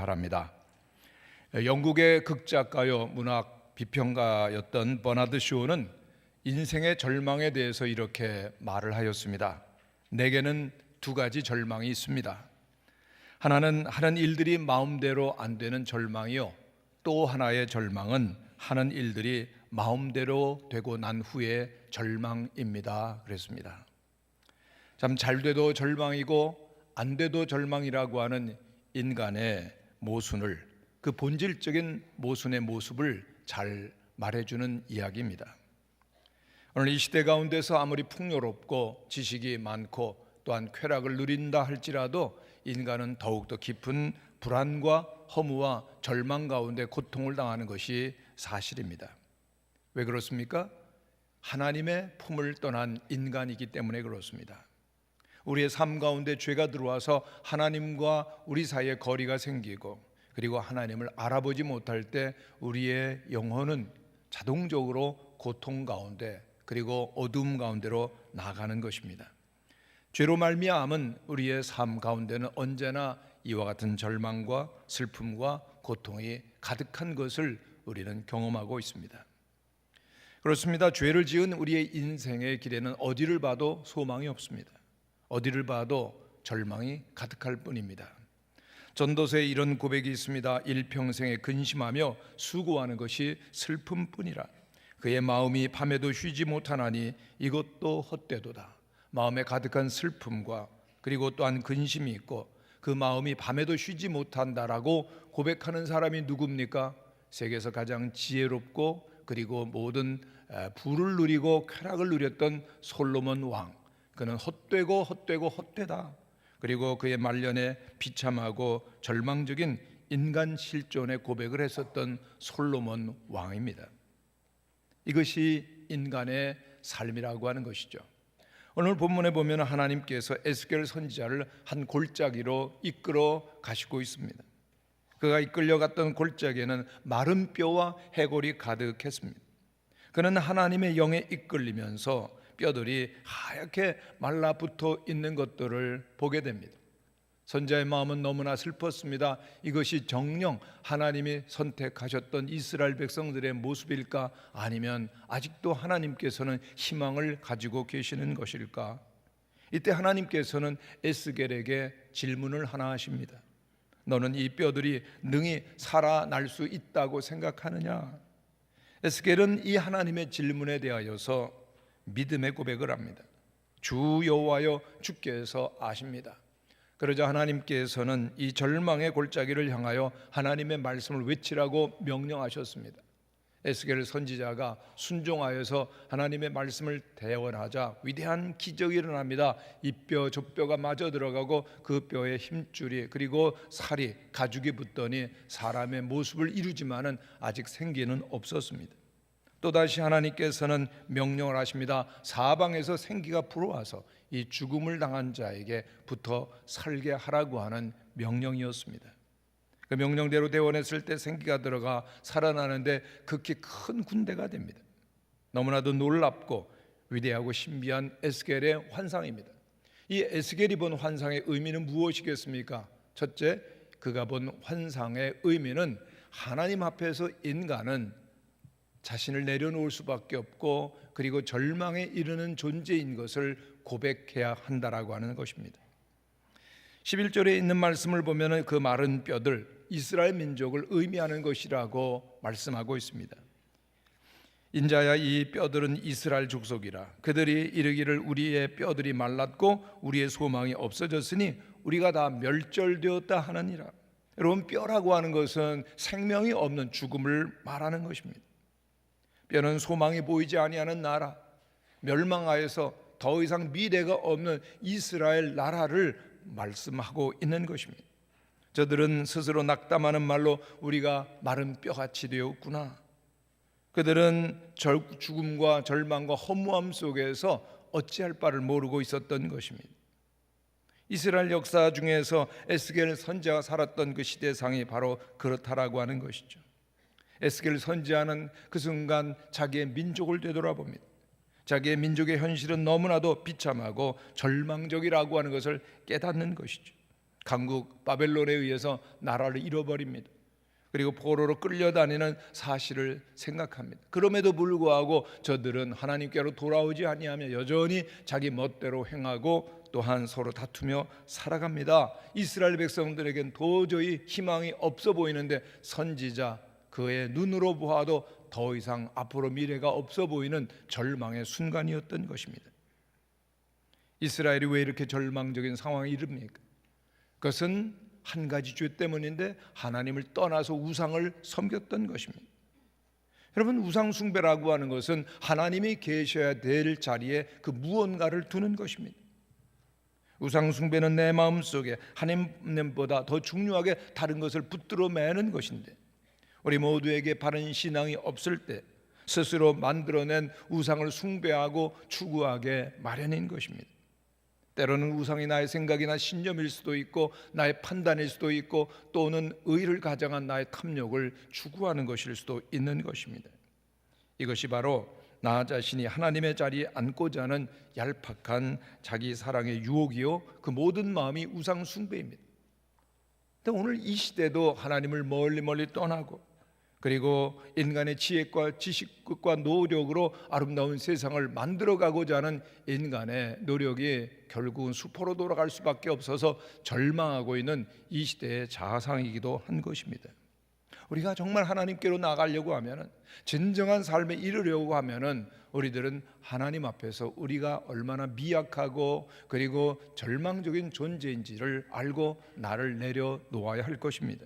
바랍니다. 영국의 극작가요 문학 비평가였던 버나드 쇼는 인생의 절망에 대해서 이렇게 말을 하였습니다. 내게는 두 가지 절망이 있습니다. 하나는 하는 일들이 마음대로 안 되는 절망이요, 또 하나의 절망은 하는 일들이 마음대로 되고 난 후의 절망입니다. 그랬습니다. 참 잘 돼도 절망이고 안 돼도 절망이라고 하는 인간의 모순을, 그 본질적인 모순의 모습을 잘 말해주는 이야기입니다. 오늘 이 시대 가운데서 아무리 풍요롭고 지식이 많고 또한 쾌락을 누린다 할지라도 인간은 더욱더 깊은 불안과 허무와 절망 가운데 고통을 당하는 것이 사실입니다. 왜 그렇습니까? 하나님의 품을 떠난 인간이기 때문에 그렇습니다. 우리의 삶 가운데 죄가 들어와서 하나님과 우리 사이에 거리가 생기고, 그리고 하나님을 알아보지 못할 때 우리의 영혼은 자동적으로 고통 가운데 그리고 어두움 가운데로 나가는 것입니다. 죄로 말미암은 우리의 삶 가운데는 언제나 이와 같은 절망과 슬픔과 고통이 가득한 것을 우리는 경험하고 있습니다. 그렇습니다. 죄를 지은 우리의 인생의 길에는 어디를 봐도 소망이 없습니다. 어디를 봐도 절망이 가득할 뿐입니다. 전도서에 이런 고백이 있습니다. 일평생에 근심하며 수고하는 것이 슬픔뿐이라. 그의 마음이 밤에도 쉬지 못하나니 이것도 헛되도다. 마음에 가득한 슬픔과 그리고 또한 근심이 있고 그 마음이 밤에도 쉬지 못한다라고 고백하는 사람이 누굽니까? 세계에서 가장 지혜롭고 그리고 모든 부를 누리고 쾌락을 누렸던 솔로몬 왕. 그는 헛되고 헛되고 헛되다. 그리고 그의 말년에 비참하고 절망적인 인간 실존의 고백을 했었던 솔로몬 왕입니다. 이것이 인간의 삶이라고 하는 것이죠. 오늘 본문에 보면 하나님께서 에스겔 선지자를 한 골짜기로 이끌어 가시고 있습니다. 그가 이끌려갔던 골짜기에는 마른 뼈와 해골이 가득했습니다. 그는 하나님의 영에 이끌리면서 뼈들이 하얗게 말라붙어 있는 것들을 보게 됩니다. 선지자의 마음은 너무나 슬펐습니다. 이것이 정녕 하나님이 선택하셨던 이스라엘 백성들의 모습일까? 아니면 아직도 하나님께서는 희망을 가지고 계시는 것일까? 이때 하나님께서는 에스겔에게 질문을 하나 하십니다. 너는 이 뼈들이 능히 살아날 수 있다고 생각하느냐? 에스겔은 이 하나님의 질문에 대하여서 믿음의 고백을 합니다. 주 여호와여, 주께서 아십니다. 그러자 하나님께서는 이 절망의 골짜기를 향하여 하나님의 말씀을 외치라고 명령하셨습니다. 에스겔 선지자가 순종하여서 하나님의 말씀을 대언하자 위대한 기적이 일어납니다. 이 뼈 저 뼈가 마저 들어가고 그 뼈에 힘줄이 그리고 살이 가죽이 붙더니 사람의 모습을 이루지만은 아직 생기는 없었습니다. 또다시 하나님께서는 명령을 하십니다. 사방에서 생기가 불어와서 이 죽음을 당한 자에게 붙어 살게 하라고 하는 명령이었습니다. 그 명령대로 대원했을 때 생기가 들어가 살아나는데 극히 큰 군대가 됩니다. 너무나도 놀랍고 위대하고 신비한 에스겔의 환상입니다. 이 에스겔이 본 환상의 의미는 무엇이겠습니까? 첫째, 그가 본 환상의 의미는 하나님 앞에서 인간은 자신을 내려놓을 수밖에 없고 그리고 절망에 이르는 존재인 것을 고백해야 한다라고 하는 것입니다. 11절에 있는 말씀을 보면 그 마른 뼈들, 이스라엘 민족을 의미하는 것이라고 말씀하고 있습니다. 인자야, 이 뼈들은 이스라엘 족속이라. 그들이 이르기를 우리의 뼈들이 말랐고 우리의 소망이 없어졌으니 우리가 다 멸절되었다 하느니라. 여러분, 뼈라고 하는 것은 생명이 없는 죽음을 말하는 것입니다. 뼈는 소망이 보이지 아니하는 나라, 멸망하여서 더 이상 미래가 없는 이스라엘 나라를 말씀하고 있는 것입니다. 저들은 스스로 낙담하는 말로 우리가 마른 뼈같이 되었구나. 그들은 죽음과 절망과 허무함 속에서 어찌할 바를 모르고 있었던 것입니다. 이스라엘 역사 중에서 에스겔 선지자가 살았던 그 시대상이 바로 그렇다라고 하는 것이죠. 에스겔 선지자는 그 순간 자기의 민족을 되돌아봅니다. 자기의 민족의 현실은 너무나도 비참하고 절망적이라고 하는 것을 깨닫는 것이죠. 강국 바벨론에 의해서 나라를 잃어버립니다. 그리고 포로로 끌려다니는 사실을 생각합니다. 그럼에도 불구하고 저들은 하나님께로 돌아오지 아니하며 여전히 자기 멋대로 행하고 또한 서로 다투며 살아갑니다. 이스라엘 백성들에겐 도저히 희망이 없어 보이는데 선지자 그의 눈으로 보아도 더 이상 앞으로 미래가 없어 보이는 절망의 순간이었던 것입니다. 이스라엘이 왜 이렇게 절망적인 상황에 이릅니까? 그것은 한 가지 죄 때문인데 하나님을 떠나서 우상을 섬겼던 것입니다. 여러분, 우상 숭배라고 하는 것은 하나님이 계셔야 될 자리에 그 무언가를 두는 것입니다. 우상 숭배는 내 마음속에 하나님보다 더 중요하게 다른 것을 붙들어 매는 것인데, 우리 모두에게 바른 신앙이 없을 때 스스로 만들어낸 우상을 숭배하고 추구하게 마련인 것입니다. 때로는 우상이 나의 생각이나 신념일 수도 있고 나의 판단일 수도 있고 또는 의를 가장한 나의 탐욕을 추구하는 것일 수도 있는 것입니다. 이것이 바로 나 자신이 하나님의 자리에 앉고자 하는 얄팍한 자기 사랑의 유혹이요, 그 모든 마음이 우상 숭배입니다. 근데 오늘 이 시대도 하나님을 멀리 떠나고 그리고 인간의 지혜과 지식과 노력으로 아름다운 세상을 만들어가고자 하는 인간의 노력이 결국은 수포로 돌아갈 수밖에 없어서 절망하고 있는 이 시대의 자상이기도 한 것입니다. 우리가 정말 하나님께로 나가려고 하면, 진정한 삶에 이르려고 하면 우리들은 하나님 앞에서 우리가 얼마나 미약하고 그리고 절망적인 존재인지를 알고 나를 내려놓아야 할 것입니다.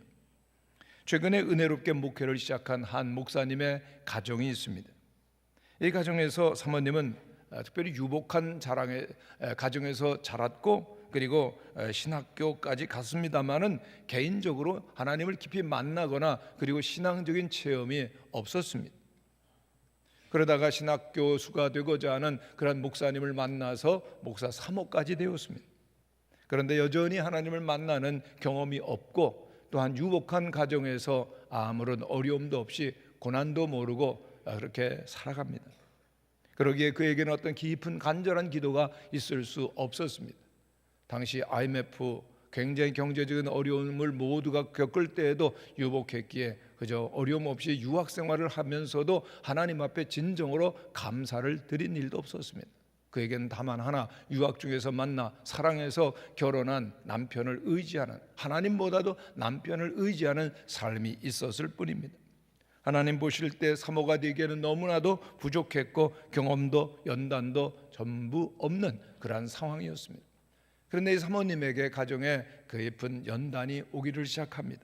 최근에 은혜롭게 목회를 시작한 한 목사님의 가정이 있습니다. 이 가정에서 사모님은 특별히 유복한 가정에서 자랐고 그리고 신학교까지 갔습니다마는 개인적으로 하나님을 깊이 만나거나 그리고 신앙적인 체험이 없었습니다. 그러다가 신학교수가 되고자 하는 그런 목사님을 만나서 목사 사모까지 되었습니다. 그런데 여전히 하나님을 만나는 경험이 없고 또한 유복한 가정에서 아무런 어려움도 없이 고난도 모르고 그렇게 살아갑니다. 그러기에 그에게는 어떤 깊은 간절한 기도가 있을 수 없었습니다. 당시 IMF 굉장히 경제적인 어려움을 모두가 겪을 때에도 유복했기에 그저 어려움 없이 유학 생활을 하면서도 하나님 앞에 진정으로 감사를 드린 일도 없었습니다. 그에게는 다만 하나, 유학 중에서 만나 사랑해서 결혼한 남편을 의지하는, 하나님보다도 남편을 의지하는 삶이 있었을 뿐입니다. 하나님 보실 때 사모가 되기에는 너무나도 부족했고 경험도 연단도 전부 없는 그러한 상황이었습니다. 그런데 이 사모님에게 가정에 깊은 연단이 오기를 시작합니다.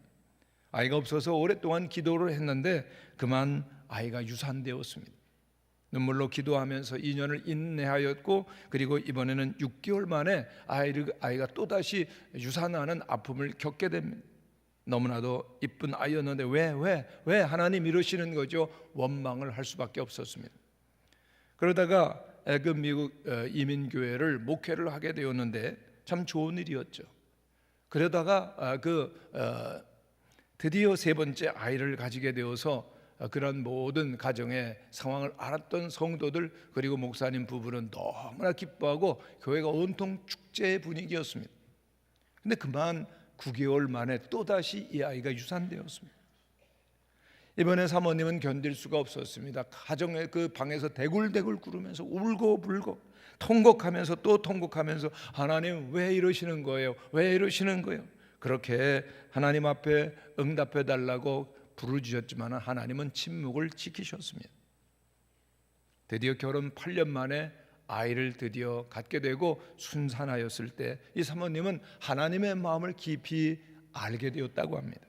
아이가 없어서 오랫동안 기도를 했는데 그만 아이가 유산되었습니다. 눈물로 기도하면서 2년을 인내하였고 그리고 이번에는 6개월 만에 아이가 또다시 유산하는 아픔을 겪게 됩니다. 너무나도 이쁜 아이였는데 왜 하나님 이러시는 거죠? 원망을 할 수밖에 없었습니다. 그러다가 애굽 미국 이민교회를 목회를 하게 되었는데 참 좋은 일이었죠. 그러다가 드디어 세 번째 아이를 가지게 되어서 그런 모든 가정의 상황을 알았던 성도들 그리고 목사님 부부는 너무나 기뻐하고 교회가 온통 축제의 분위기였습니다. 근데 그만 9개월 만에 또다시 이 아이가 유산되었습니다. 이번에 사모님은 견딜 수가 없었습니다. 가정의 그 방에서 대굴대굴 구르면서 울고 불고 통곡하면서 또 통곡하면서 하나님 왜 이러시는 거예요? 왜 이러시는 거예요? 그렇게 하나님 앞에 응답해 달라고 부르짖었지만 하나님은 침묵을 지키셨습니다. 드디어 결혼 8년 만에 아이를 드디어 갖게 되고 순산하였을 때 이 사모님은 하나님의 마음을 깊이 알게 되었다고 합니다.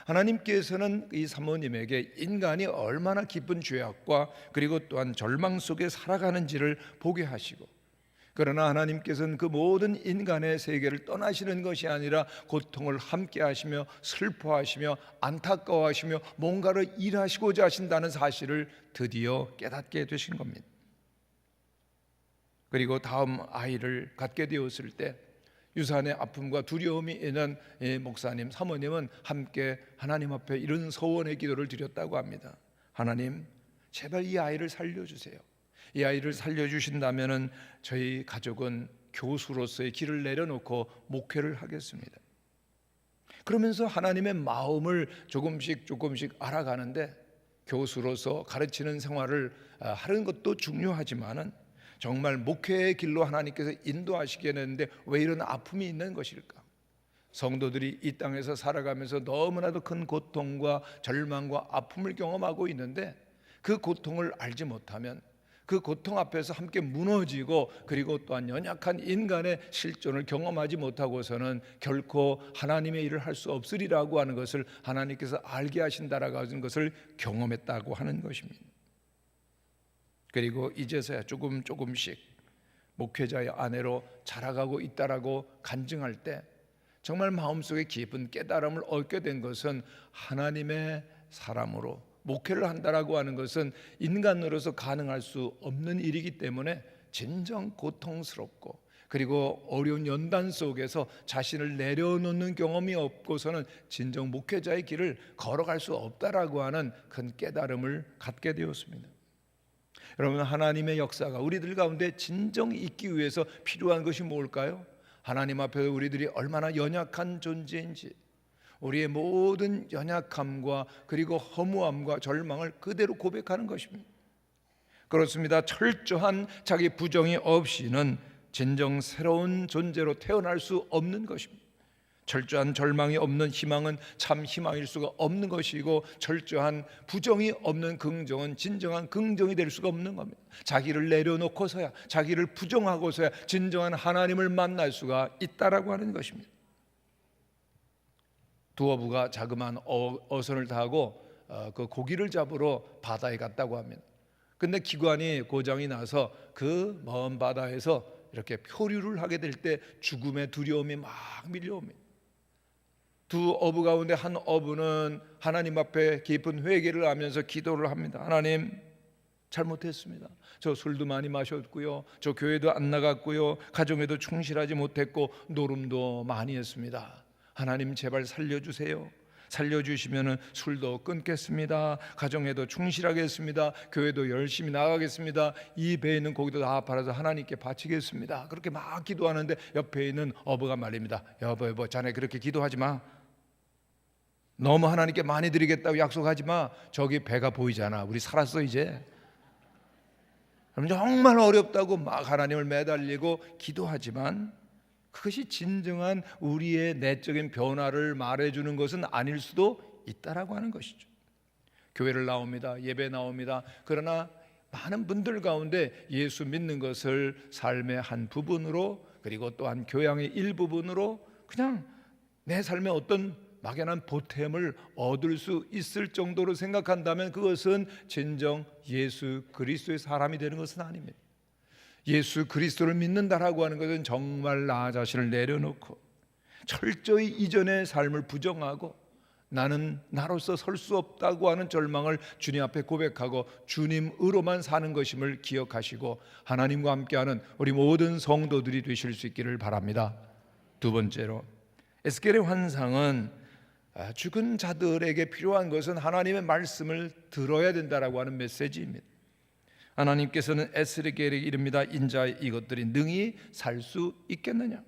하나님께서는 이 사모님에게 인간이 얼마나 깊은 죄악과 그리고 또한 절망 속에 살아가는지를 보게 하시고, 그러나 하나님께서는 그 모든 인간의 세계를 떠나시는 것이 아니라 고통을 함께 하시며 슬퍼하시며 안타까워하시며 뭔가를 일하시고자 하신다는 사실을 드디어 깨닫게 되신 겁니다. 그리고 다음 아이를 갖게 되었을 때 유산의 아픔과 두려움이 있는 목사님, 사모님은 함께 하나님 앞에 이런 서원의 기도를 드렸다고 합니다. 하나님, 제발 이 아이를 살려주세요. 이 아이를 살려주신다면 저희 가족은 교수로서의 길을 내려놓고 목회를 하겠습니다. 그러면서 하나님의 마음을 조금씩 알아가는데, 교수로서 가르치는 생활을 하는 것도 중요하지만은 정말 목회의 길로 하나님께서 인도하시겠는데 왜 이런 아픔이 있는 것일까? 성도들이 이 땅에서 살아가면서 너무나도 큰 고통과 절망과 아픔을 경험하고 있는데, 그 고통을 알지 못하면 그 고통 앞에서 함께 무너지고, 그리고 또한 연약한 인간의 실존을 경험하지 못하고서는 결코 하나님의 일을 할 수 없으리라고 하는 것을 하나님께서 알게 하신다라고 하는 것을 경험했다고 하는 것입니다. 그리고 이제서야 조금씩 목회자의 아내로 자라가고 있다라고 간증할 때 정말 마음속에 깊은 깨달음을 얻게 된 것은, 하나님의 사람으로 목회를 한다라고 하는 것은 인간으로서 가능할 수 없는 일이기 때문에 진정 고통스럽고, 그리고 어려운 연단 속에서 자신을 내려놓는 경험이 없고서는 진정 목회자의 길을 걸어갈 수 없다라고 하는 큰 깨달음을 갖게 되었습니다. 여러분, 하나님의 역사가 우리들 가운데 진정 있기 위해서 필요한 것이 뭘까요? 하나님 앞에 우리들이 얼마나 연약한 존재인지, 우리의 모든 연약함과 그리고 허무함과 절망을 그대로 고백하는 것입니다. 그렇습니다. 철저한 자기 부정이 없이는 진정 새로운 존재로 태어날 수 없는 것입니다. 철저한 절망이 없는 희망은 참 희망일 수가 없는 것이고, 철저한 부정이 없는 긍정은 진정한 긍정이 될 수가 없는 겁니다. 자기를 내려놓고서야, 자기를 부정하고서야 진정한 하나님을 만날 수가 있다라고 하는 것입니다. 두 어부가 자그마한 어선을 타고 그 고기를 잡으러 바다에 갔다고 합니다. 근데 기관이 고장이 나서 그 먼 바다에서 이렇게 표류를 하게 될 때 죽음의 두려움이 막 밀려옵니다. 두 어부 가운데 한 어부는 하나님 앞에 깊은 회개를 하면서 기도를 합니다. 하나님, 잘못했습니다. 저 술도 많이 마셨고요, 저 교회도 안 나갔고요, 가정에도 충실하지 못했고, 노름도 많이 했습니다. 하나님, 제발 살려주세요. 살려주시면 술도 끊겠습니다. 가정에도 충실하겠습니다. 교회도 열심히 나가겠습니다. 이 배에 있는 고기도 다 팔아서 하나님께 바치겠습니다. 그렇게 막 기도하는데 옆에 있는 어부가 말입니다. 여보, 자네 그렇게 기도하지 마. 너무 하나님께 많이 드리겠다고 약속하지 마. 저기 배가 보이잖아. 우리 살았어 이제. 정말 어렵다고 막 하나님을 매달리고 기도하지만, 그것이 진정한 우리의 내적인 변화를 말해주는 것은 아닐 수도 있다라고 하는 것이죠. 교회를 나옵니다. 예배 나옵니다. 그러나 많은 분들 가운데 예수 믿는 것을 삶의 한 부분으로, 그리고 또한 교양의 일부분으로 그냥 내 삶의 어떤 막연한 보탬을 얻을 수 있을 정도로 생각한다면, 그것은 진정 예수 그리스도의 사람이 되는 것은 아닙니다. 예수 그리스도를 믿는다라고 하는 것은 정말 나 자신을 내려놓고 철저히 이전의 삶을 부정하고, 나는 나로서 설 수 없다고 하는 절망을 주님 앞에 고백하고 주님으로만 사는 것임을 기억하시고, 하나님과 함께하는 우리 모든 성도들이 되실 수 있기를 바랍니다. 두 번째로, 에스겔의 환상은 죽은 자들에게 필요한 것은 하나님의 말씀을 들어야 된다라고 하는 메시지입니다. 하나님께서는 에스겔에게 이릅니다. 인자, 이것들이 능히 살 수 있겠느냐?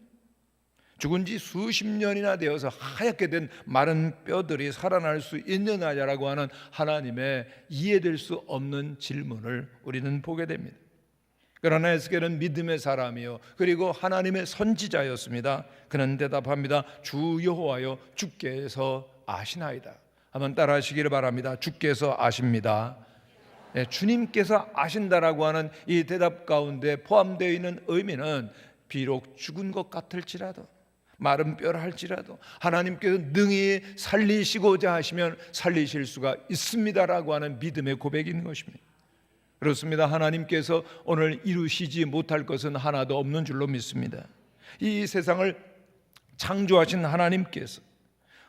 죽은 지 수십 년이나 되어서 하얗게 된 마른 뼈들이 살아날 수 있느냐라고 하는 하나님의 이해될 수 없는 질문을 우리는 보게 됩니다. 그러나 에스겔은 믿음의 사람이요, 그리고 하나님의 선지자였습니다. 그는 대답합니다. 주 여호와여, 주께서 아시나이다. 한번 따라 하시기를 바랍니다. 주께서 아십니다. 네, 주님께서 아신다라고 하는 이 대답 가운데 포함되어 있는 의미는, 비록 죽은 것 같을지라도, 마른 뼈라 할지라도 하나님께서 능히 살리시고자 하시면 살리실 수가 있습니다라고 하는 믿음의 고백인 것입니다. 그렇습니다. 하나님께서 오늘 이루시지 못할 것은 하나도 없는 줄로 믿습니다. 이 세상을 창조하신 하나님께서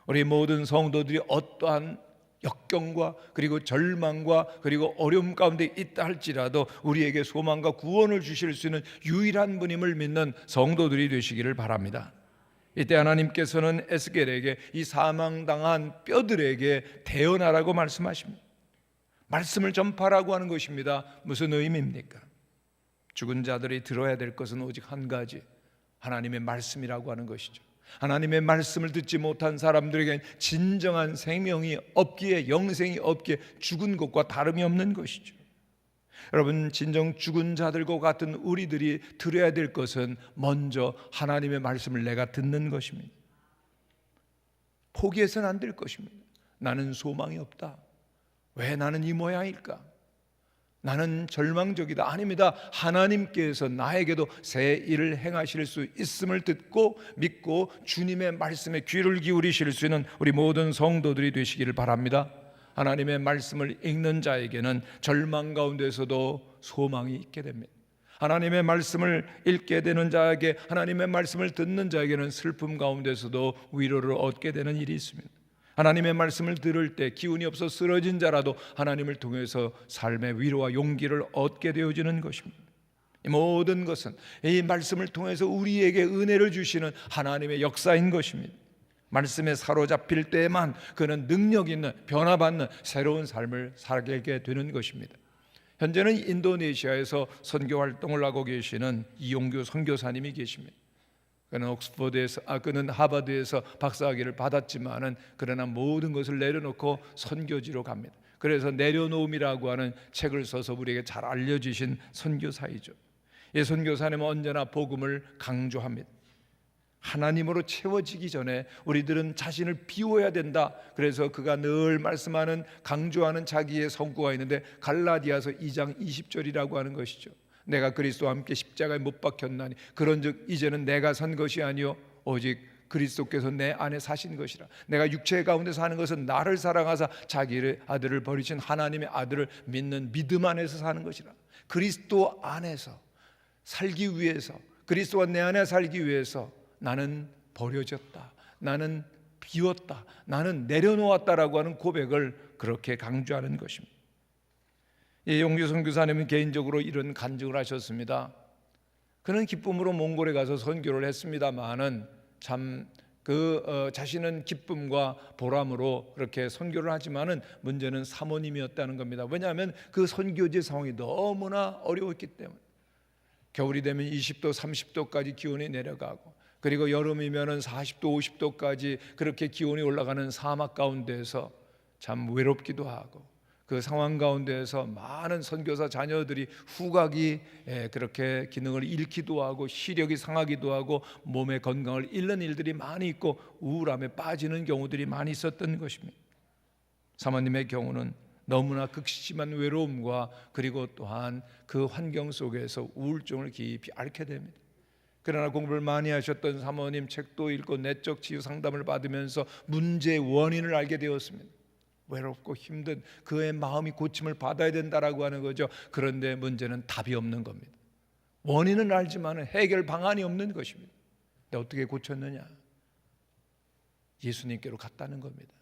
우리 모든 성도들이 어떠한 역경과 그리고 절망과 그리고 어려움 가운데 있다 할지라도 우리에게 소망과 구원을 주실 수 있는 유일한 분임을 믿는 성도들이 되시기를 바랍니다. 이때 하나님께서는 에스겔에게 이 사망당한 뼈들에게 대언하라고 말씀하십니다. 말씀을 전파라고 하는 것입니다. 무슨 의미입니까? 죽은 자들이 들어야 될 것은 오직 한 가지, 하나님의 말씀이라고 하는 것이죠. 하나님의 말씀을 듣지 못한 사람들에겐 진정한 생명이 없기에, 영생이 없기에 죽은 것과 다름이 없는 것이죠. 여러분, 진정 죽은 자들과 같은 우리들이 들어야 될 것은 먼저 하나님의 말씀을 내가 듣는 것입니다. 포기해서는 안 될 것입니다. 나는 소망이 없다. 왜 나는 이 모양일까? 나는 절망적이다. 아닙니다. 하나님께서 나에게도 새 일을 행하실 수 있음을 듣고 믿고 주님의 말씀에 귀를 기울이실 수 있는 우리 모든 성도들이 되시기를 바랍니다. 하나님의 말씀을 읽는 자에게는 절망 가운데서도 소망이 있게 됩니다. 하나님의 말씀을 읽게 되는 자에게, 하나님의 말씀을 듣는 자에게는 슬픔 가운데서도 위로를 얻게 되는 일이 있습니다. 하나님의 말씀을 들을 때 기운이 없어 쓰러진 자라도 하나님을 통해서 삶의 위로와 용기를 얻게 되어지는 것입니다. 이 모든 것은 이 말씀을 통해서 우리에게 은혜를 주시는 하나님의 역사인 것입니다. 말씀에 사로잡힐 때에만 그는 능력 있는, 변화받는 새로운 삶을 살게 되는 것입니다. 현재는 인도네시아에서 선교 활동을 하고 계시는 이용규 선교사님이 계십니다. 그는 하버드에서 박사학위를 받았지만은 그러나 모든 것을 내려놓고 선교지로 갑니다. 그래서 내려놓음이라고 하는 책을 써서 우리에게 잘 알려주신 선교사이죠. 이 선교사님은 언제나 복음을 강조합니다. 하나님으로 채워지기 전에 우리들은 자신을 비워야 된다. 그래서 그가 늘 말씀하는, 강조하는 자기의 성구가 있는데 갈라디아서 2장 20절이라고 하는 것이죠. 내가 그리스도와 함께 십자가에 못 박혔나니 그런즉 이제는 내가 산 것이 아니요 오직 그리스도께서 내 안에 사신 것이라. 내가 육체 가운데 사는 것은 나를 사랑하사 자기의 아들을 버리신 하나님의 아들을 믿는 믿음 안에서 사는 것이라. 그리스도 안에서 살기 위해서, 그리스도가 내 안에 살기 위해서 나는 버려졌다, 나는 비웠다, 나는 내려놓았다라고 하는 고백을 그렇게 강조하는 것입니다. 용규 선교사님은 개인적으로 이런 간증을 하셨습니다. 그는 기쁨으로 몽골에 가서 선교를 했습니다만은 참 자신은 기쁨과 보람으로 그렇게 선교를 하지만은 문제는 사모님이었다는 겁니다. 왜냐하면 그 선교지 상황이 너무나 어려웠기 때문에. 겨울이 되면 20도, 30도까지 기온이 내려가고, 그리고 여름이면은 40도, 50도까지 그렇게 기온이 올라가는 사막 가운데에서 참 외롭기도 하고, 그 상황 가운데에서 많은 선교사 자녀들이 후각이 그렇게 기능을 잃기도 하고 시력이 상하기도 하고 몸의 건강을 잃는 일들이 많이 있고 우울함에 빠지는 경우들이 많이 있었던 것입니다. 사모님의 경우는 너무나 극심한 외로움과 그리고 또한 그 환경 속에서 우울증을 깊이 앓게 됩니다. 그러나 공부를 많이 하셨던 사모님 책도 읽고 내적 치유 상담을 받으면서 문제의 원인을 알게 되었습니다. 외롭고 힘든 그의 마음이 고침을 받아야 된다라고 하는 거죠. 그런데 문제는 답이 없는 겁니다. 원인은 알지만 해결 방안이 없는 것입니다. 근데 어떻게 고쳤느냐? 예수님께로 갔다는 겁니다.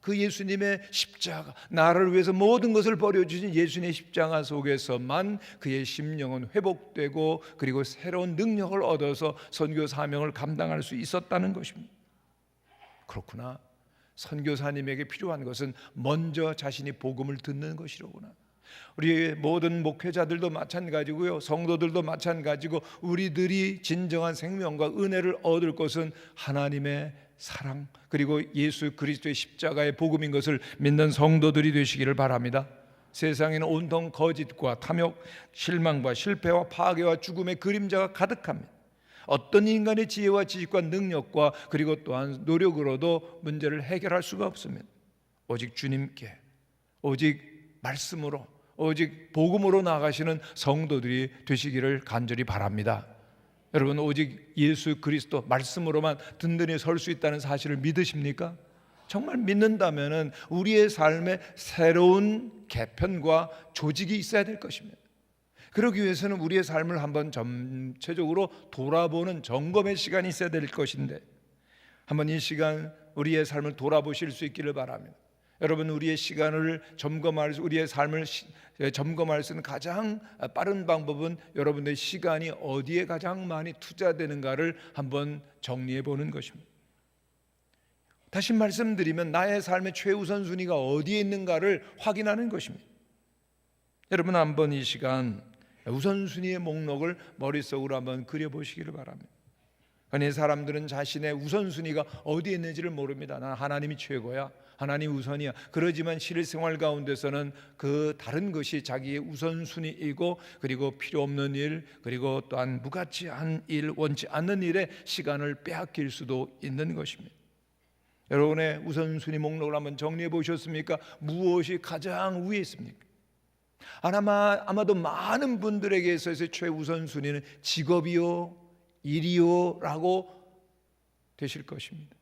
그 예수님의 십자가, 나를 위해서 모든 것을 버려주신 예수님의 십자가 속에서만 그의 심령은 회복되고 그리고 새로운 능력을 얻어서 선교 사명을 감당할 수 있었다는 것입니다. 그렇구나. 선교사님에게 필요한 것은 먼저 자신이 복음을 듣는 것이로구나. 우리 모든 목회자들도 마찬가지고요, 성도들도 마찬가지고, 우리들이 진정한 생명과 은혜를 얻을 것은 하나님의 사랑 그리고 예수 그리스도의 십자가의 복음인 것을 믿는 성도들이 되시기를 바랍니다. 세상에는 온통 거짓과 탐욕, 실망과 실패와 파괴와 죽음의 그림자가 가득합니다. 어떤 인간의 지혜와 지식과 능력과 그리고 또한 노력으로도 문제를 해결할 수가 없습니다. 오직 주님께, 오직 말씀으로, 오직 복음으로 나아가시는 성도들이 되시기를 간절히 바랍니다. 여러분, 오직 예수 그리스도 말씀으로만 든든히 설 수 있다는 사실을 믿으십니까? 정말 믿는다면 우리의 삶에 새로운 개편과 조직이 있어야 될 것입니다. 그러기 위해서는 우리의 삶을 한번 전체적으로 돌아보는 점검의 시간이 있어야 될 것인데, 한번 이 시간 우리의 삶을 돌아보실 수 있기를 바랍니다. 여러분, 우리의 시간을 우리의 삶을 점검할 수 있는 가장 빠른 방법은 여러분의 시간이 어디에 가장 많이 투자되는가를 한번 정리해 보는 것입니다. 다시 말씀드리면 나의 삶의 최우선 순위가 어디에 있는가를 확인하는 것입니다. 여러분, 한번 이 시간 우선순위의 목록을 머릿속으로 한번 그려보시기를 바랍니다. 흔히 사람들은 자신의 우선순위가 어디에 있는지를 모릅니다. 난 하나님이 최고야, 하나님이 우선이야. 그러지만 실생활 가운데서는 그 다른 것이 자기의 우선순위이고, 그리고 필요 없는 일, 그리고 또한 무가치한 일, 원치 않는 일에 시간을 빼앗길 수도 있는 것입니다. 여러분의 우선순위 목록을 한번 정리해 보셨습니까? 무엇이 가장 위에 있습니까? 아마도 많은 분들에게 있어서 최우선순위는 직업이요, 일이요 라고 되실 것입니다.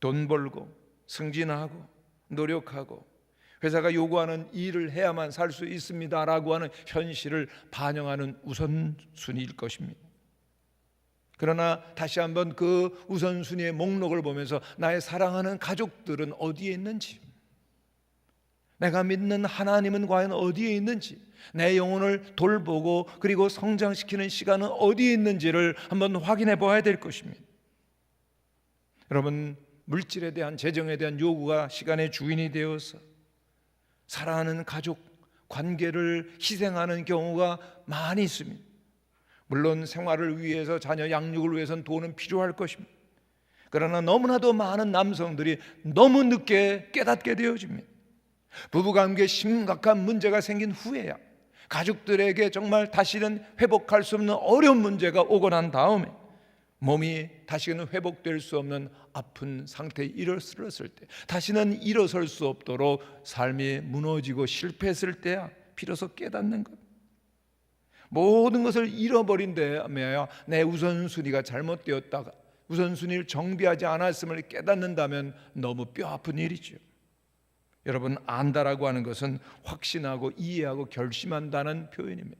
돈 벌고 승진하고 노력하고 회사가 요구하는 일을 해야만 살 수 있습니다 라고 하는 현실을 반영하는 우선순위일 것입니다. 그러나 다시 한번 그 우선순위의 목록을 보면서 나의 사랑하는 가족들은 어디에 있는지, 내가 믿는 하나님은 과연 어디에 있는지, 내 영혼을 돌보고 그리고 성장시키는 시간은 어디에 있는지를 한번 확인해 보아야 될 것입니다. 여러분, 물질에 대한, 재정에 대한 요구가 시간의 주인이 되어서 사랑하는 가족 관계를 희생하는 경우가 많이 있습니다. 물론 생활을 위해서, 자녀 양육을 위해서는 돈은 필요할 것입니다. 그러나 너무나도 많은 남성들이 너무 늦게 깨닫게 되어집니다. 부부관계에 심각한 문제가 생긴 후에야, 가족들에게 정말 다시는 회복할 수 없는 어려운 문제가 오고 난 다음에 몸이 다시는 회복될 수 없는 아픈 상태에 이르렀을 때, 다시는 일어설 수 없도록 삶이 무너지고 실패했을 때야 비로소 깨닫는 것. 모든 것을 잃어버린 데에야 내 우선순위가 잘못되었다가 우선순위를 정비하지 않았음을 깨닫는다면 너무 뼈아픈 일이죠. 여러분, 안다라고 하는 것은 확신하고 이해하고 결심한다는 표현입니다.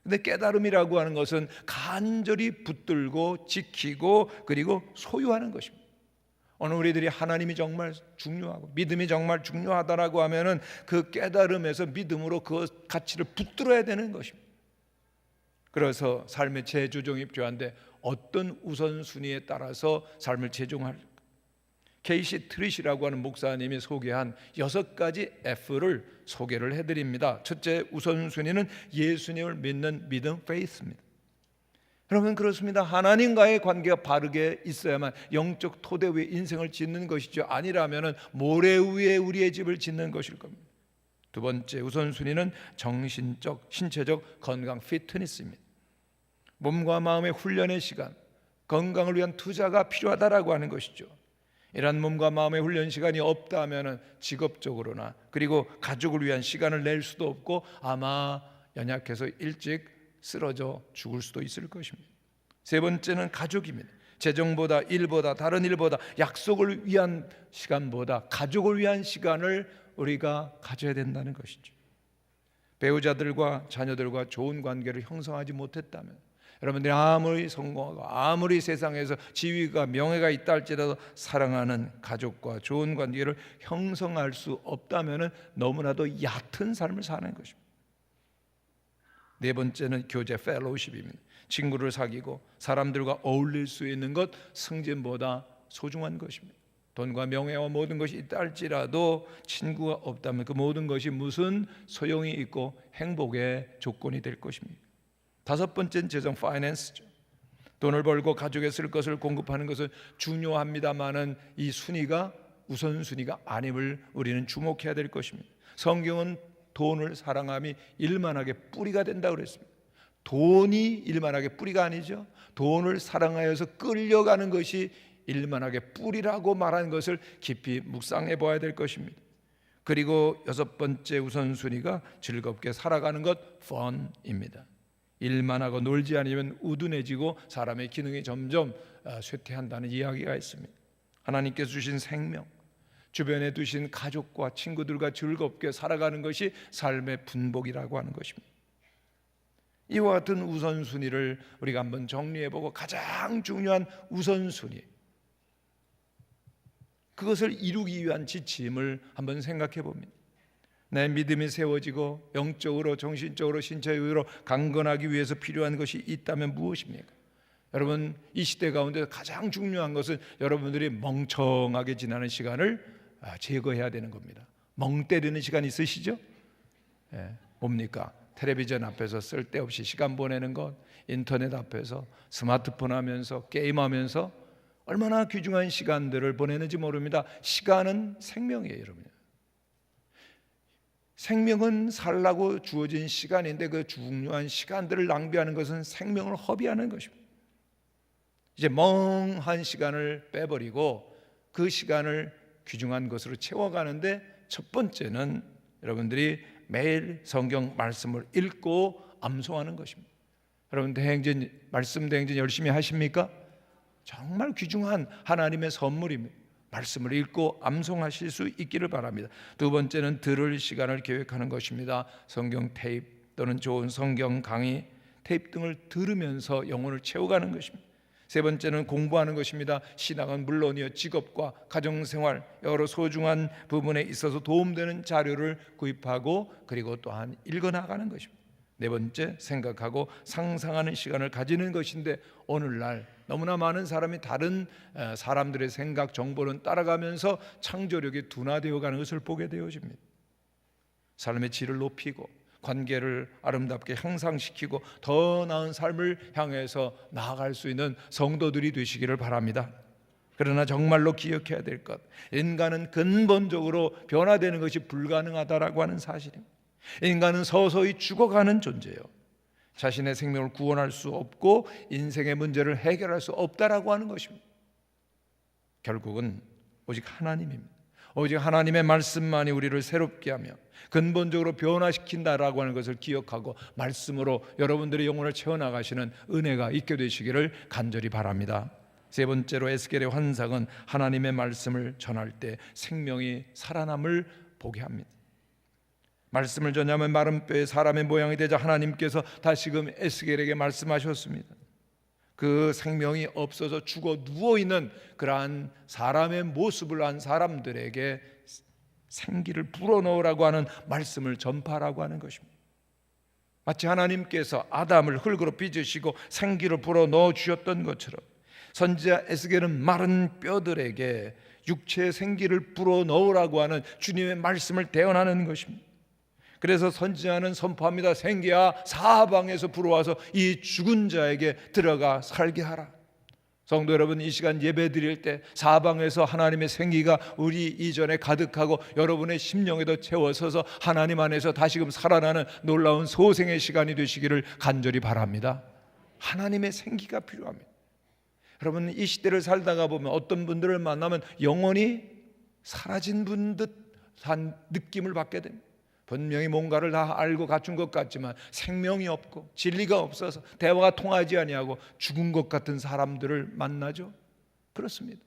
근데 깨달음이라고 하는 것은 간절히 붙들고 지키고 그리고 소유하는 것입니다. 오늘 우리들이 하나님이 정말 중요하고 믿음이 정말 중요하다라고 하면은 그 깨달음에서 믿음으로 그 가치를 붙들어야 되는 것입니다. 그래서 삶의 재조정이 필요한데 어떤 우선순위에 따라서 삶을 재정할까? 케이시 트릿이라고 하는 목사님이 소개한 6가지 F를 소개를 해드립니다. 첫째 우선순위는 예수님을 믿는 믿음, faith입니다. 여러분, 그렇습니다. 하나님과의 관계가 바르게 있어야만 영적 토대 위에 인생을 짓는 것이죠. 아니라면 모래 위에 우리의 집을 짓는 것일 겁니다. 두 번째 우선순위는 정신적, 신체적 건강, 피트니스입니다. 몸과 마음의 훈련의 시간, 건강을 위한 투자가 필요하다라고 하는 것이죠. 이런 몸과 마음의 훈련 시간이 없다면 직업적으로나 그리고 가족을 위한 시간을 낼 수도 없고 아마 연약해서 일찍 쓰러져 죽을 수도 있을 것입니다. 세 번째는 가족입니다. 재정보다, 일보다, 다른 일보다, 약속을 위한 시간보다 가족을 위한 시간을 우리가 가져야 된다는 것이죠. 배우자들과 자녀들과 좋은 관계를 형성하지 못했다면, 여러분들이 아무리 성공하고 아무리 세상에서 지위가 명예가 있다 할지라도 사랑하는 가족과 좋은 관계를 형성할 수 없다면 너무나도 얕은 삶을 사는 것입니다. 네 번째는 교제, 펠로우십입니다. 친구를 사귀고 사람들과 어울릴 수 있는 것, 승진보다 소중한 것입니다. 돈과 명예와 모든 것이 있다 할지라도 친구가 없다면 그 모든 것이 무슨 소용이 있고 행복의 조건이 될 것입니다. 다섯 번째는 재정, 파이낸스죠. 돈을 벌고 가족에 쓸 것을 공급하는 것은 중요합니다만은 이 순위가 우선순위가 아님을 우리는 주목해야 될 것입니다. 성경은 돈을 사랑함이 일만하게 뿌리가 된다고 그랬습니다. 돈이 일만하게 뿌리가 아니죠. 돈을 사랑하여서 끌려가는 것이 일만하게 뿌리라고 말하는 것을 깊이 묵상해 보아야 될 것입니다. 그리고 여섯 번째 우선순위가 즐겁게 살아가는 것, fun입니다. 일만 하고 놀지 않으면 우둔해지고 사람의 기능이 점점 쇠퇴한다는 이야기가 있습니다. 하나님께서 주신 생명, 주변에 두신 가족과 친구들과 즐겁게 살아가는 것이 삶의 분복이라고 하는 것입니다. 이와 같은 우선순위를 우리가 한번 정리해보고 가장 중요한 우선순위, 그것을 이루기 위한 지침을 한번 생각해 봅니다. 내 믿음이 세워지고 영적으로, 정신적으로, 신체적으로 강건하기 위해서 필요한 것이 있다면 무엇입니까? 여러분, 이 시대 가운데 가장 중요한 것은 여러분들이 멍청하게 지나는 시간을 제거해야 되는 겁니다. 멍 때리는 시간 있으시죠? 뭡니까? 텔레비전 앞에서 쓸데없이 시간 보내는 것, 인터넷 앞에서 스마트폰 하면서 게임하면서 얼마나 귀중한 시간들을 보내는지 모릅니다. 시간은 생명이에요, 여러분. 생명은 살라고 주어진 시간인데 그 중요한 시간들을 낭비하는 것은 생명을 허비하는 것입니다. 이제 멍한 시간을 빼버리고 그 시간을 귀중한 것으로 채워가는데 첫 번째는 여러분들이 매일 성경 말씀을 읽고 암송하는 것입니다. 여러분 말씀 대행진 열심히 하십니까? 정말 귀중한 하나님의 선물입니다. 말씀을 읽고 암송하실 수 있기를 바랍니다. 두 번째는 들을 시간을 계획하는 것입니다. 성경 테이프 또는 좋은 성경 강의, 테이프 등을 들으면서 영혼을 채워가는 것입니다. 세 번째는 공부하는 것입니다. 신앙은 물론이요 직업과 가정생활 여러 소중한 부분에 있어서 도움되는 자료를 구입하고 그리고 또한 읽어나가는 것입니다. 네 번째, 생각하고 상상하는 시간을 가지는 것인데 오늘날 너무나 많은 사람이 다른 사람들의 생각, 정보를 따라가면서 창조력이 둔화되어 가는 것을 보게 되어집니다. 삶의 질을 높이고 관계를 아름답게 향상시키고 더 나은 삶을 향해서 나아갈 수 있는 성도들이 되시기를 바랍니다. 그러나 정말로 기억해야 될 것, 인간은 근본적으로 변화되는 것이 불가능하다라고 하는 사실입니다. 인간은 서서히 죽어가는 존재예요. 자신의 생명을 구원할 수 없고 인생의 문제를 해결할 수 없다라고 하는 것입니다. 결국은 오직 하나님입니다. 오직 하나님의 말씀만이 우리를 새롭게 하며 근본적으로 변화시킨다라고 하는 것을 기억하고 말씀으로 여러분들의 영혼을 채워나가시는 은혜가 있게 되시기를 간절히 바랍니다. 세 번째로 에스겔의 환상은 하나님의 말씀을 전할 때 생명이 살아남을 보게 합니다. 말씀을 전하면 마른 뼈에 사람의 모양이 되자 하나님께서 다시금 에스겔에게 말씀하셨습니다. 그 생명이 없어서 죽어 누워있는 그러한 사람의 모습을 한 사람들에게 생기를 불어넣으라고 하는 말씀을 전파하라고 하는 것입니다. 마치 하나님께서 아담을 흙으로 빚으시고 생기를 불어넣어 주셨던 것처럼 선지자 에스겔은 마른 뼈들에게 육체의 생기를 불어넣으라고 하는 주님의 말씀을 대언하는 것입니다. 그래서 선지자는 선포합니다. 생기야 사방에서 불어와서 이 죽은 자에게 들어가 살게 하라. 성도 여러분, 이 시간 예배 드릴 때 사방에서 하나님의 생기가 우리 이전에 가득하고 여러분의 심령에도 채워서서 하나님 안에서 다시금 살아나는 놀라운 소생의 시간이 되시기를 간절히 바랍니다. 하나님의 생기가 필요합니다. 여러분, 이 시대를 살다가 보면 어떤 분들을 만나면 영혼이 사라진 분 듯한 느낌을 받게 됩니다. 분명히 뭔가를 다 알고 갖춘 것 같지만 생명이 없고 진리가 없어서 대화가 통하지 아니하고 죽은 것 같은 사람들을 만나죠. 그렇습니다.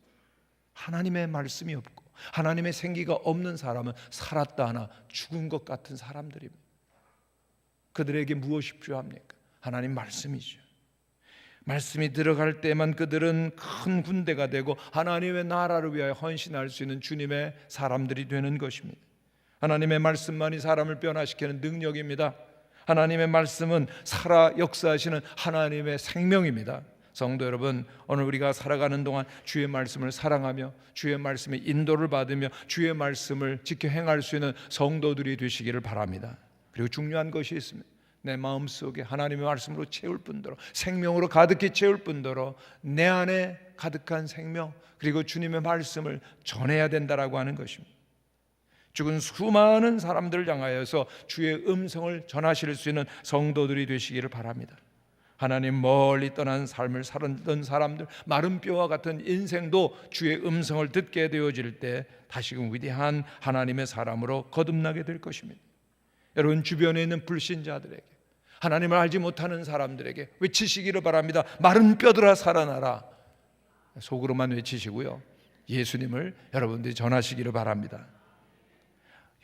하나님의 말씀이 없고 하나님의 생기가 없는 사람은 살았다 하나 죽은 것 같은 사람들입니다. 그들에게 무엇이 필요합니까? 하나님 말씀이죠. 말씀이 들어갈 때만 그들은 큰 군대가 되고 하나님의 나라를 위하여 헌신할 수 있는 주님의 사람들이 되는 것입니다. 하나님의 말씀만이 사람을 변화시키는 능력입니다. 하나님의 말씀은 살아 역사하시는 하나님의 생명입니다. 성도 여러분, 오늘 우리가 살아가는 동안 주의 말씀을 사랑하며 주의 말씀의 인도를 받으며 주의 말씀을 지켜 행할 수 있는 성도들이 되시기를 바랍니다. 그리고 중요한 것이 있습니다. 내 마음속에 하나님의 말씀으로 채울 뿐더러 생명으로 가득히 채울 뿐더러 내 안에 가득한 생명 그리고 주님의 말씀을 전해야 된다라고 하는 것입니다. 죽은 수많은 사람들을 향하여서 주의 음성을 전하실 수 있는 성도들이 되시기를 바랍니다. 하나님 멀리 떠난 삶을 살았던 사람들, 마른 뼈와 같은 인생도 주의 음성을 듣게 되어질 때 다시금 위대한 하나님의 사람으로 거듭나게 될 것입니다. 여러분 주변에 있는 불신자들에게, 하나님을 알지 못하는 사람들에게 외치시기를 바랍니다. 마른 뼈들아 살아나라. 속으로만 외치시고요, 예수님을 여러분들이 전하시기를 바랍니다.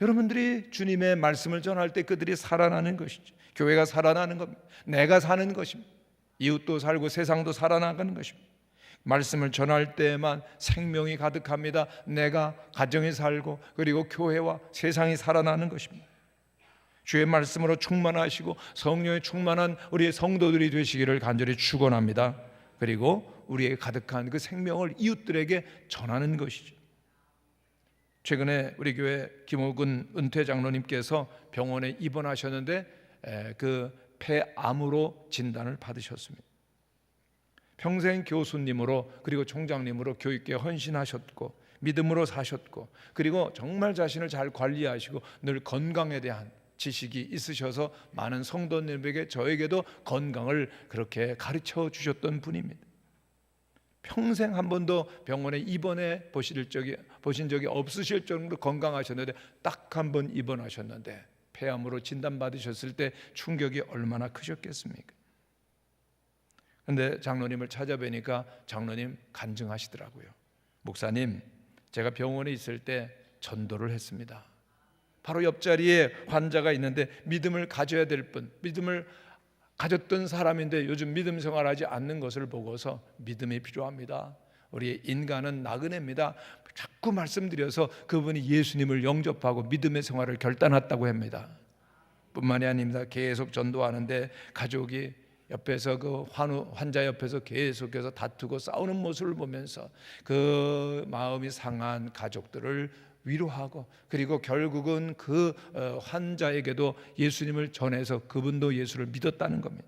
여러분들이 주님의 말씀을 전할 때 그들이 살아나는 것이죠. 교회가 살아나는 겁니다. 내가 사는 것입니다. 이웃도 살고 세상도 살아나가는 것입니다. 말씀을 전할 때에만 생명이 가득합니다. 내가 가정이 살고 그리고 교회와 세상이 살아나는 것입니다. 주의 말씀으로 충만하시고 성령에 충만한 우리의 성도들이 되시기를 간절히 축원합니다. 그리고 우리의 가득한 그 생명을 이웃들에게 전하는 것이죠. 최근에 우리 교회 김호근 은퇴 장로님께서 병원에 입원하셨는데 그 폐암으로 진단을 받으셨습니다. 평생 교수님으로 그리고 총장님으로 교육계에 헌신하셨고 믿음으로 사셨고 그리고 정말 자신을 잘 관리하시고 늘 건강에 대한 지식이 있으셔서 많은 성도님에게 저에게도 건강을 그렇게 가르쳐 주셨던 분입니다. 평생 한 번도 병원에 입원해 보신 적이 없으실 정도로 건강하셨는데 딱 한 번 입원하셨는데 폐암으로 진단받으셨을 때 충격이 얼마나 크셨겠습니까? 그런데 장로님을 찾아뵈니까 장로님 간증하시더라고요. 목사님, 제가 병원에 있을 때 전도를 했습니다. 바로 옆자리에 환자가 있는데 믿음을 가져야 될 분, 믿음을 가졌던 사람인데 요즘 믿음 생활하지 않는 것을 보고서 믿음이 필요합니다. 우리 인간은 나그네입니다. 자꾸 말씀드려서 그분이 예수님을 영접하고 믿음의 생활을 결단했다고 합니다. 뿐만이 아닙니다. 계속 전도하는데 가족이 옆에서 그 환자 옆에서 계속해서 다투고 싸우는 모습을 보면서 그 마음이 상한 가족들을 위로하고 그리고 결국은 그 환자에게도 예수님을 전해서 그분도 예수를 믿었다는 겁니다.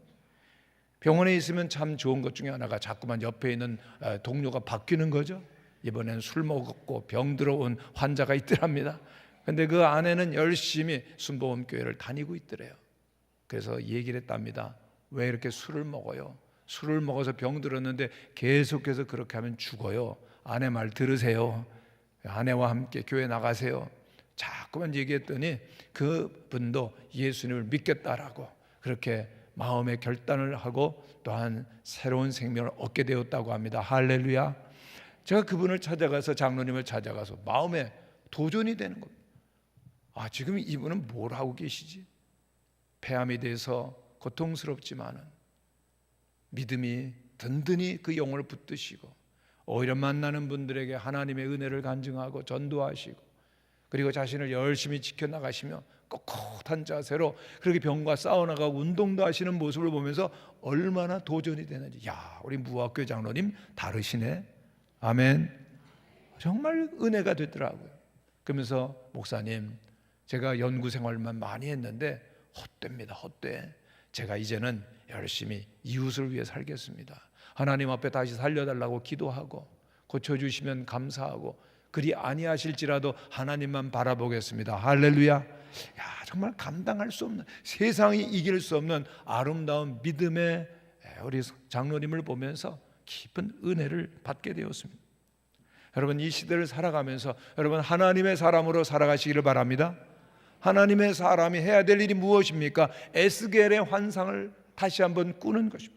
병원에 있으면 참 좋은 것 중에 하나가 자꾸만 옆에 있는 동료가 바뀌는 거죠. 이번엔 술 먹었고 병 들어온 환자가 있더랍니다. 근데 그 아내는 열심히 순복음교회를 다니고 있더래요. 그래서 얘기를 했답니다. 왜 이렇게 술을 먹어요? 술을 먹어서 병 들었는데 계속해서 그렇게 하면 죽어요. 아내 말 들으세요. 아내와 함께 교회 나가세요. 자꾸만 얘기했더니 그분도 예수님을 믿겠다라고 그렇게 마음의 결단을 하고 또한 새로운 생명을 얻게 되었다고 합니다. 할렐루야. 제가 그분을 찾아가서 장로님을 찾아가서 마음에 도전이 되는 겁니다. 아, 지금 이분은 뭘 하고 계시지? 폐암에 대해서 고통스럽지만은 믿음이 든든히 그 영혼을 붙드시고 오히려 만나는 분들에게 하나님의 은혜를 간증하고 전도하시고 그리고 자신을 열심히 지켜나가시며 꼿꼿한 자세로 그렇게 병과 싸워나가고 운동도 하시는 모습을 보면서 얼마나 도전이 되는지, 야, 우리 무학교 장로님 다르시네. 아멘. 정말 은혜가 되더라고요. 그러면서 목사님, 제가 연구 생활만 많이 했는데 헛되입니다. 헛돼. 제가 이제는 열심히 이웃을 위해 살겠습니다. 하나님 앞에 다시 살려달라고 기도하고 고쳐주시면 감사하고 그리 아니하실지라도 하나님만 바라보겠습니다. 할렐루야. 야, 정말 감당할 수 없는, 세상이 이길 수 없는 아름다운 믿음의 우리 장로님을 보면서 깊은 은혜를 받게 되었습니다. 여러분, 이 시대를 살아가면서 여러분 하나님의 사람으로 살아가시기를 바랍니다. 하나님의 사람이 해야 될 일이 무엇입니까? 에스겔의 환상을 다시 한번 꾸는 것입니다.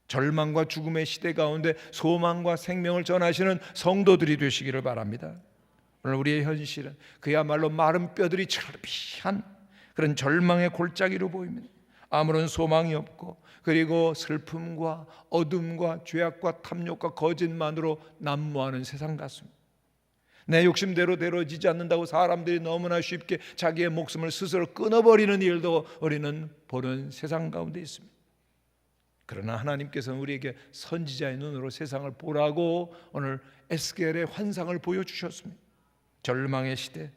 절망과 죽음의 시대 가운데 소망과 생명을 전하시는 성도들이 되시기를 바랍니다. 오늘 우리의 현실은 그야말로 마른 뼈들이 철비한 그런 절망의 골짜기로 보입니다. 아무런 소망이 없고 그리고 슬픔과 어둠과 죄악과 탐욕과 거짓만으로 난무하는 세상 같습니다. 내 욕심대로 되어지지 않는다고 사람들이 너무나 쉽게 자기의 목숨을 스스로 끊어버리는 일도 우리는 보는 세상 가운데 있습니다. 그러나 하나님께서는 우리에게 선지자의 눈으로 세상을 보라고 오늘 에스겔의 환상을 보여주셨습니다. 절망의 시대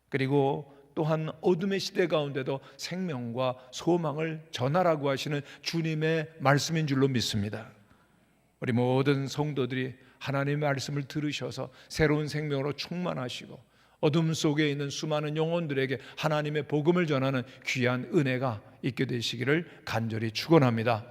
그리고 또한 어둠의 시대 가운데도 생명과 소망을 전하라고 하시는 주님의 말씀인 줄로 믿습니다. 우리 모든 성도들이 하나님의 말씀을 들으셔서 새로운 생명으로 충만하시고 어둠 속에 있는 수많은 영혼들에게 하나님의 복음을 전하는 귀한 은혜가 있게 되시기를 간절히 축원합니다.